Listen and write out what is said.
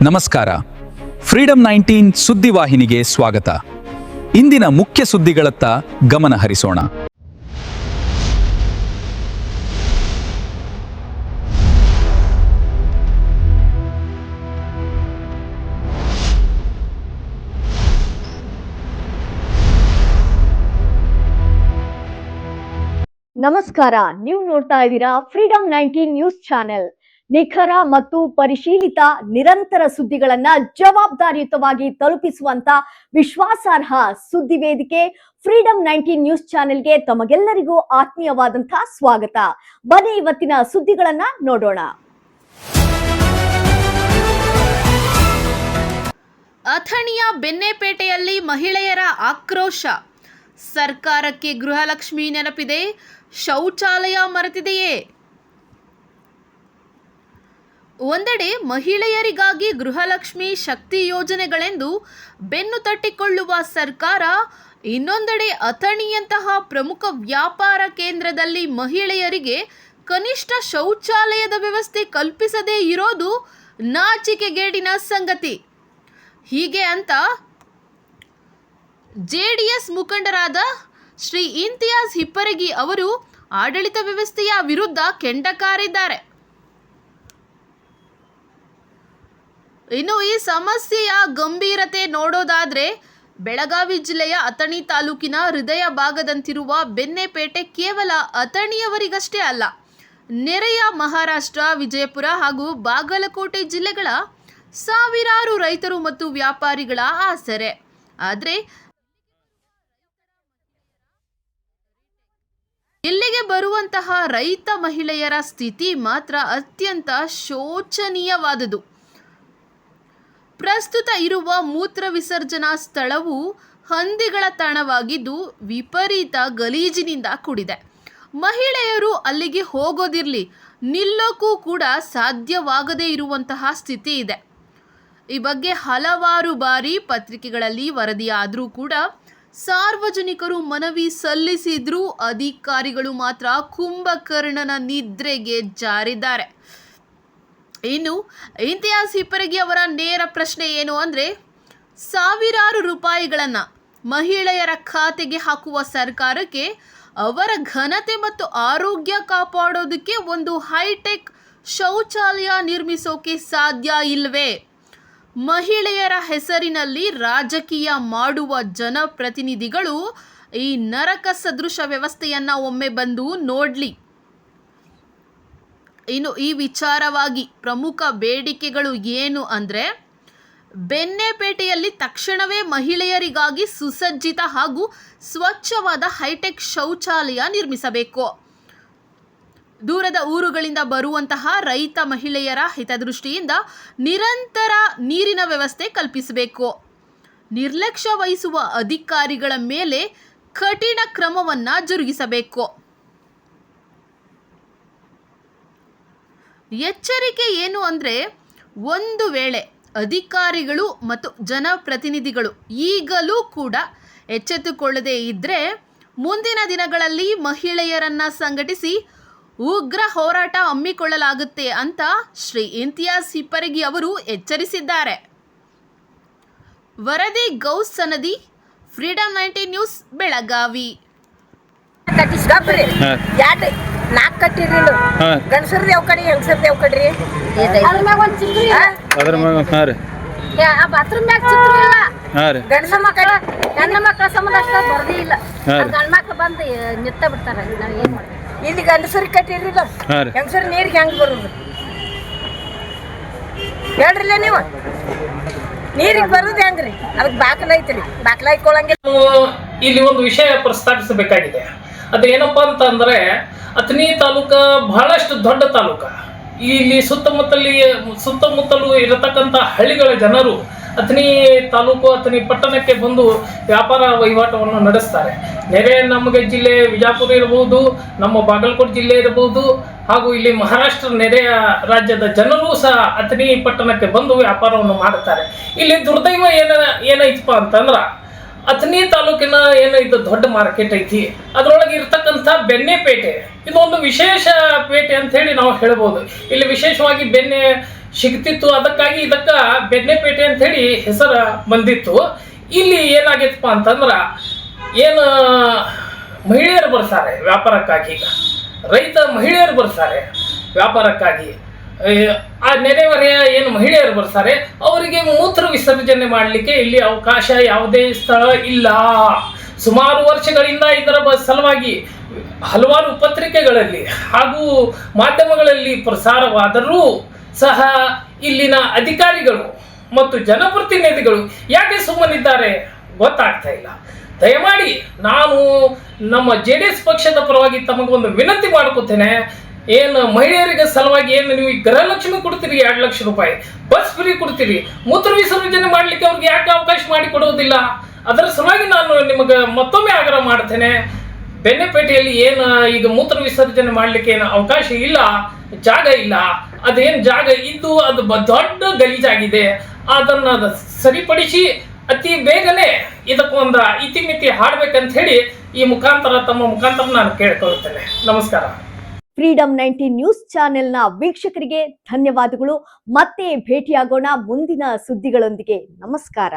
ನಮಸ್ಕಾರ. ಫ್ರೀಡಂ 19 ಸುದ್ದಿವಾಹಿನಿಗೆ ಸ್ವಾಗತ. ಇಂದಿನ ಮುಖ್ಯ ಸುದ್ದಿಗಳತ್ತ ಗಮನ ಹರಿಸೋಣ. ನಮಸ್ಕಾರ, ನೀವು ನೋಡ್ತಾ ಇದ್ದೀರಾ ಫ್ರೀಡಂ 19 ನ್ಯೂಸ್ ಚಾನೆಲ್. ನಿಖರ ಮತ್ತು ಪರಿಶೀಲಿತ ನಿರಂತರ ಸುದ್ದಿಗಳನ್ನ ಜವಾಬ್ದಾರಿಯುತವಾಗಿ ತಲುಪಿಸುವಂತ ವಿಶ್ವಾಸಾರ್ಹ ಸುದ್ದಿ ವೇದಿಕೆ ಫ್ರೀಡಂ 19 ನ್ಯೂಸ್ ಚಾನೆಲ್ಗೆ ತಮಗೆಲ್ಲರಿಗೂ ಆತ್ಮೀಯವಾದಂತಹ ಸ್ವಾಗತ. ಬನ್ನಿ ಇವತ್ತಿನ ಸುದ್ದಿಗಳನ್ನ ನೋಡೋಣ. ಅಥಣಿಯ ಬೆಣ್ಣೆಪೇಟೆಯಲ್ಲಿ ಮಹಿಳೆಯರ ಆಕ್ರೋಶ. ಸರ್ಕಾರಕ್ಕೆ ಗೃಹಲಕ್ಷ್ಮಿ ನೆನಪಿದೆ, ಶೌಚಾಲಯ ಮರೆತಿದೆಯೇ? ಒಂದೆಡೆ ಮಹಿಳೆಯರಿಗಾಗಿ ಗೃಹಲಕ್ಷ್ಮಿ ಶಕ್ತಿ ಯೋಜನೆಗಳೆಂದು ಬೆನ್ನು ತಟ್ಟಿಕೊಳ್ಳುವ ಸರ್ಕಾರ, ಇನ್ನೊಂದೆಡೆ ಅಥಣಿಯಂತಹ ಪ್ರಮುಖ ವ್ಯಾಪಾರ ಕೇಂದ್ರದಲ್ಲಿ ಮಹಿಳೆಯರಿಗೆ ಕನಿಷ್ಠ ಶೌಚಾಲಯದ ವ್ಯವಸ್ಥೆ ಕಲ್ಪಿಸದೇ ಇರೋದು ನಾಚಿಕೆಗೇಡಿನ ಸಂಗತಿ. ಹೀಗೆ ಅಂತ ಜೆಡಿಎಸ್ ಮುಖಂಡರಾದ ಶ್ರೀ ಇಂತಿಯಾಜ್ ಹಿಪ್ಪರಗಿ ಅವರು ಆಡಳಿತ ವ್ಯವಸ್ಥೆಯ ವಿರುದ್ಧ ಕೆಂಡಕಾರಿದ್ದಾರೆ. ಇನ್ನು ಈ ಸಮಸ್ಯೆಯ ಗಂಭೀರತೆ ನೋಡೋದಾದ್ರೆ, ಬೆಳಗಾವಿ ಜಿಲ್ಲೆಯ ಅಥಣಿ ತಾಲೂಕಿನ ಹೃದಯ ಭಾಗದಂತಿರುವ ಬೆಣ್ಣೆಪೇಟೆ ಕೇವಲ ಅಥಣಿಯವರಿಗಷ್ಟೇ ಅಲ್ಲ, ನೆರೆಯ ಮಹಾರಾಷ್ಟ್ರ, ವಿಜಯಪುರ ಹಾಗೂ ಬಾಗಲಕೋಟೆ ಜಿಲ್ಲೆಗಳ ಸಾವಿರಾರು ರೈತರು ಮತ್ತು ವ್ಯಾಪಾರಿಗಳ ಆಸರೆ. ಆದರೆ ಇಲ್ಲಿಗೆ ಬರುವಂತಹ ರೈತ ಮಹಿಳೆಯರ ಸ್ಥಿತಿ ಮಾತ್ರ ಅತ್ಯಂತ ಶೋಚನೀಯವಾದುದು. ಪ್ರಸ್ತುತ ಇರುವ ಮೂತ್ರ ವಿಸರ್ಜನಾ ಸ್ಥಳವು ಹಂದಿಗಳ ತಾಣವಾಗಿದ್ದು ವಿಪರೀತ ಗಲೀಜಿನಿಂದ ಕೂಡಿದೆ. ಮಹಿಳೆಯರು ಅಲ್ಲಿಗೆ ಹೋಗೋದಿರಲಿ, ನಿಲ್ಲೋಕ್ಕೂ ಕೂಡ ಸಾಧ್ಯವಾಗದೇ ಇರುವಂತಹ ಸ್ಥಿತಿ ಇದೆ. ಈ ಬಗ್ಗೆ ಹಲವಾರು ಬಾರಿ ಪತ್ರಿಕೆಗಳಲ್ಲಿ ವರದಿಯಾದರೂ ಕೂಡ ಸಾರ್ವಜನಿಕರು ಮನವಿ ಸಲ್ಲಿಸಿದ್ರೂ ಅಧಿಕಾರಿಗಳು ಮಾತ್ರ ಕುಂಭಕರ್ಣನ ನಿದ್ರೆಗೆ ಜಾರಿದ್ದಾರೆ. ಇನ್ನು ಇಂತಿಯಾಜ್ ಹಿಪ್ಪರಗಿ ಅವರ ನೇರ ಪ್ರಶ್ನೆ ಏನು ಅಂದರೆ, ಸಾವಿರಾರು ರೂಪಾಯಿಗಳನ್ನು ಮಹಿಳೆಯರ ಖಾತೆಗೆ ಹಾಕುವ ಸರ್ಕಾರಕ್ಕೆ ಅವರ ಘನತೆ ಮತ್ತು ಆರೋಗ್ಯ ಕಾಪಾಡೋದಕ್ಕೆ ಒಂದು ಹೈಟೆಕ್ ಶೌಚಾಲಯ ನಿರ್ಮಿಸೋಕೆ ಸಾಧ್ಯ ಇಲ್ವೇ? ಮಹಿಳೆಯರ ಹೆಸರಿನಲ್ಲಿ ರಾಜಕೀಯ ಮಾಡುವ ಜನಪ್ರತಿನಿಧಿಗಳು ಈ ನರಕ ಸದೃಶ ವ್ಯವಸ್ಥೆಯನ್ನು ಒಮ್ಮೆ ಬಂದು ನೋಡಲಿ. ಇನ್ನು ಈ ವಿಚಾರವಾಗಿ ಪ್ರಮುಖ ಬೇಡಿಕೆಗಳು ಏನು ಅಂದರೆ, ಬೆಣ್ಣೆಪೇಟೆಯಲ್ಲಿ ತಕ್ಷಣವೇ ಮಹಿಳೆಯರಿಗಾಗಿ ಸುಸಜ್ಜಿತ ಹಾಗೂ ಸ್ವಚ್ಛವಾದ ಹೈಟೆಕ್ ಶೌಚಾಲಯ ನಿರ್ಮಿಸಬೇಕು. ದೂರದ ಊರುಗಳಿಂದ ಬರುವಂತಹ ರೈತ ಮಹಿಳೆಯರ ಹಿತದೃಷ್ಟಿಯಿಂದ ನಿರಂತರ ನೀರಿನ ವ್ಯವಸ್ಥೆ ಕಲ್ಪಿಸಬೇಕು. ನಿರ್ಲಕ್ಷ್ಯ ವಹಿಸುವ ಅಧಿಕಾರಿಗಳ ಮೇಲೆ ಕಠಿಣ ಕ್ರಮವನ್ನು ಜರುಗಿಸಬೇಕು. ಎಚ್ಚರಿಕೆ ಏನು ಅಂದರೆ, ಒಂದು ವೇಳೆ ಅಧಿಕಾರಿಗಳು ಮತ್ತು ಜನಪ್ರತಿನಿಧಿಗಳು ಈಗಲೂ ಕೂಡ ಎಚ್ಚೆತ್ತುಕೊಳ್ಳದೇ ಇದ್ದರೆ ಮುಂದಿನ ದಿನಗಳಲ್ಲಿ ಮಹಿಳೆಯರನ್ನು ಸಂಘಟಿಸಿ ಉಗ್ರ ಹೋರಾಟ ಹಮ್ಮಿಕೊಳ್ಳಲಾಗುತ್ತೆ ಅಂತ ಶ್ರೀ ಇಂತಿಯಾಜ್ ಹಿಪ್ಪರಗಿ ಅವರು ಎಚ್ಚರಿಸಿದ್ದಾರೆ. ವರದಿ ಗೌಸ್ ಸನದಿ, ಫ್ರೀಡಂ 19 ನ್ಯೂಸ್, ಬೆಳಗಾವಿ. ನಾಲ್ಕು ಕಟ್ಟಿರಿ ಗಂಡಸರ್ದು ಯಾವ ಕಡೆ ಹೆಂಗಸರ್ದು ಯಾವ ಕಡ್ರಿ ಬಾತ್ರೂಮ್ ಮ್ಯಾಗ ಚಿತ್ರ ಇಲ್ಲ. ಗಂಡಸ ಮಕ್ಕಳ ಗಂಡ ಮಕ್ಕಳ ಸಂಬಂಧ ಅಷ್ಟ ಬರದೇ ಇಲ್ಲ. ಗಂಡ ಮಕ್ಳು ಬಂದು ನಿತ್ತ ಬಿಡ್ತಾರ. ನಾವ್ ಏನ್ ಮಾಡ್ಬೇಕು? ಇಲ್ಲಿ ಗಂಡಸರಿಗೆ ಕಟ್ಟಿರಿ, ಹೆಂಗಸರ್ ನೀರಿಗೆ ಹೆಂಗ್ ಬರುದು ಹೇಳ್ರಿಲ್ಲ ನೀವು? ನೀರಿಗೆ ಬರುದು ಹೆಂಗ್ರಿ? ಅದಕ್ಕೆ ಬಾಕಲ ಐತ್ರಿ, ಬಾಕಲ ಇಟ್ಕೊಳಂಗಿಲ್ಲ. ಇಲ್ಲಿ ಒಂದು ವಿಷಯ ಪ್ರಸ್ತಾಪಿಸಬೇಕಾಗಿದೆ. ಅದೇನಪ್ಪಾ ಅಂತಂದ್ರೆ, ಅಥಣಿ ತಾಲೂಕ ಬಹಳಷ್ಟು ದೊಡ್ಡ ತಾಲೂಕ. ಇಲ್ಲಿ ಸುತ್ತಮುತ್ತಲು ಇರತಕ್ಕಂಥ ಹಳ್ಳಿಗಳ ಜನರು ಅಥಣಿ ತಾಲೂಕು, ಅಥಣಿ ಪಟ್ಟಣಕ್ಕೆ ಬಂದು ವ್ಯಾಪಾರ ವಹಿವಾಟವನ್ನು ನಡೆಸ್ತಾರೆ. ನೆರೆ ನಮಗೆ ಜಿಲ್ಲೆ ವಿಜಯಪುರ ಇರಬಹುದು, ನಮ್ಮ ಬಾಗಲಕೋಟೆ ಜಿಲ್ಲೆ ಇರಬಹುದು, ಹಾಗೂ ಇಲ್ಲಿ ಮಹಾರಾಷ್ಟ್ರ ನೆರೆಯ ರಾಜ್ಯದ ಜನರು ಸಹ ಅಥಣಿ ಪಟ್ಟಣಕ್ಕೆ ಬಂದು ವ್ಯಾಪಾರವನ್ನು ಮಾಡುತ್ತಾರೆ. ಇಲ್ಲಿ ದುರ್ದೈವ ಏನೈತಪ್ಪ ಅಂತಂದ್ರ, ಅಥಣಿ ತಾಲೂಕಿನ ಇದು ದೊಡ್ಡ ಮಾರ್ಕೆಟ್ ಐತಿ, ಅದರೊಳಗೆ ಇರ್ತಕ್ಕಂಥ ಬೆಣ್ಣೆಪೇಟೆ ಇದು ಒಂದು ವಿಶೇಷ ಪೇಟೆ ಅಂತ ಹೇಳಿ ನಾವು ಹೇಳ್ಬೋದು. ಇಲ್ಲಿ ವಿಶೇಷವಾಗಿ ಬೆಣ್ಣೆ ಸಿಗ್ತಿತ್ತು. ಅದಕ್ಕಾಗಿ ಇದಕ್ಕ ಬೆಣ್ಣೆಪೇಟೆ ಅಂತ ಹೇಳಿ ಹೆಸರು ಬಂದಿತ್ತು. ಇಲ್ಲಿ ಏನಾಗೈತಪ್ಪ ಅಂತಂದ್ರ ಏನು ಮಹಿಳೆಯರು ಬರ್ತಾರೆ ವ್ಯಾಪಾರಕ್ಕಾಗಿ, ರೈತ ಮಹಿಳೆಯರು ಬರ್ತಾರೆ ವ್ಯಾಪಾರಕ್ಕಾಗಿ, ಆ ನೆರೆಹೊರೆಯ ಏನು ಮಹಿಳೆಯರು ಬರ್ತಾರೆ ಅವರಿಗೆ ಮೂತ್ರ ವಿಸರ್ಜನೆ ಮಾಡಲಿಕ್ಕೆ ಇಲ್ಲಿ ಅವಕಾಶ ಯಾವುದೇ ಸ್ಥಳ ಇಲ್ಲ. ಸುಮಾರು ವರ್ಷಗಳಿಂದ ಇದರ ಸಲುವಾಗಿ ಹಲವಾರು ಪತ್ರಿಕೆಗಳಲ್ಲಿ ಹಾಗೂ ಮಾಧ್ಯಮಗಳಲ್ಲಿ ಪ್ರಸಾರವಾದರೂ ಸಹ ಇಲ್ಲಿನ ಅಧಿಕಾರಿಗಳು ಮತ್ತು ಜನಪ್ರತಿನಿಧಿಗಳು ಯಾಕೆ ಸುಮ್ಮನಿದ್ದಾರೆ ಗೊತ್ತಾಗ್ತಾ ಇಲ್ಲ. ದಯಮಾಡಿ ನಾನು ನಮ್ಮ JDS ಪಕ್ಷದ ಪರವಾಗಿ ತಮಗೊಂದು ವಿನಂತಿ ಮಾಡ್ಕೋತೇನೆ. ಏನು ಮಹಿಳೆಯರಿಗೆ ಸಲುವಾಗಿ ಏನು ನೀವು ಈ ಗೃಹಲಕ್ಷ್ಮಿ ಕೊಡ್ತೀರಿ 2 ಲಕ್ಷ ರೂಪಾಯಿ, ಬಸ್ ಫ್ರೀ ಕೊಡ್ತೀರಿ, ಮೂತ್ರ ವಿಸರ್ಜನೆ ಮಾಡ್ಲಿಕ್ಕೆ ಅವ್ರಿಗೆ ಯಾಕೆ ಅವಕಾಶ ಮಾಡಿ ಕೊಡುವುದಿಲ್ಲ? ಅದರ ಸಲುವಾಗಿ ನಾನು ನಿಮಗೆ ಮತ್ತೊಮ್ಮೆ ಆಗ್ರಹ ಮಾಡ್ತೇನೆ. ಬೆಣ್ಣೆಪೇಟೆಯಲ್ಲಿ ಏನು ಈಗ ಮೂತ್ರ ವಿಸರ್ಜನೆ ಮಾಡ್ಲಿಕ್ಕೆ ಏನು ಅವಕಾಶ ಇಲ್ಲ, ಜಾಗ ಇಲ್ಲ. ಅದೇನು ಜಾಗ ಇದ್ದು ಅದು ದೊಡ್ಡ ಗಲೀಜಾಗಿದೆ. ಅದನ್ನ ಸರಿಪಡಿಸಿ ಅತಿ ಬೇಗನೆ ಇದಕ್ಕೊಂದು ಇತಿಮಿತಿ ಹಾಡ್ಬೇಕಂತ ಹೇಳಿ ಈ ಮುಖಾಂತರ ತಮ್ಮ ಮುಖಾಂತರ ನಾನು ಕೇಳ್ಕೊಳ್ತೇನೆ. ನಮಸ್ಕಾರ. ಫ್ರೀಡಮ್ 19 ನ್ಯೂಸ್ ಚಾನೆಲ್ನ ವೀಕ್ಷಕರಿಗೆ ಧನ್ಯವಾದಗಳು. ಮತ್ತೆ ಭೇಟಿಯಾಗೋಣ ಮುಂದಿನ ಸುದ್ದಿಗಳೊಂದಿಗೆ. ನಮಸ್ಕಾರ.